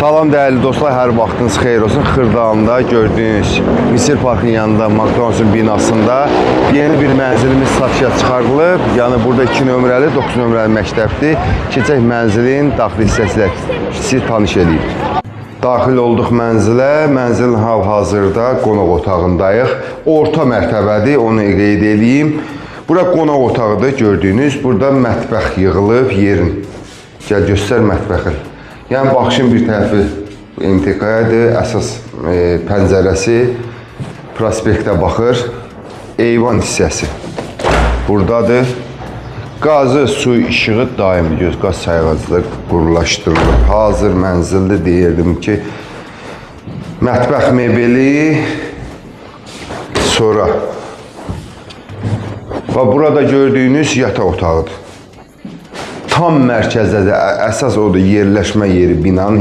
Salam değerli dostlar, hər vaxtınız xeyir olsun. Xırdalanda gördüğünüz Misir Parkın yanında McDonald's'ın binasında yeni bir mənzilimiz satışa çıxarılıb. Yəni burada 2 nömrəli, 9 nömrəli məktəbdir. Keçək mənzilin daxili hissəsilə sizi tanış edeyim. Daxil olduq mənzilə. Mənzilin hal-hazırda qonaq otağındayıq. Orta mərtəbədir, onu qeyd edeyim. Bura qonaq otağıdır gördüyünüz. Burada mətbəx yığılıb yerin. Gəl göstər mətbəxi. Yəni baxışın bir tərəfi MTK-yadır, əsas pəncərəsi prospektə baxır. Eyvan hissəsi buradadır. Qazı, su, işığı daimi göz qaz sayğacılığı qurulaşdırılır. Hazır mənzildir deyirdim ki, mətbəx mebeli sonra. Və burada gördüyünüz yataq otağıdır. Tam mərkəzdədir, əsas odur yerləşmə yeri binanın.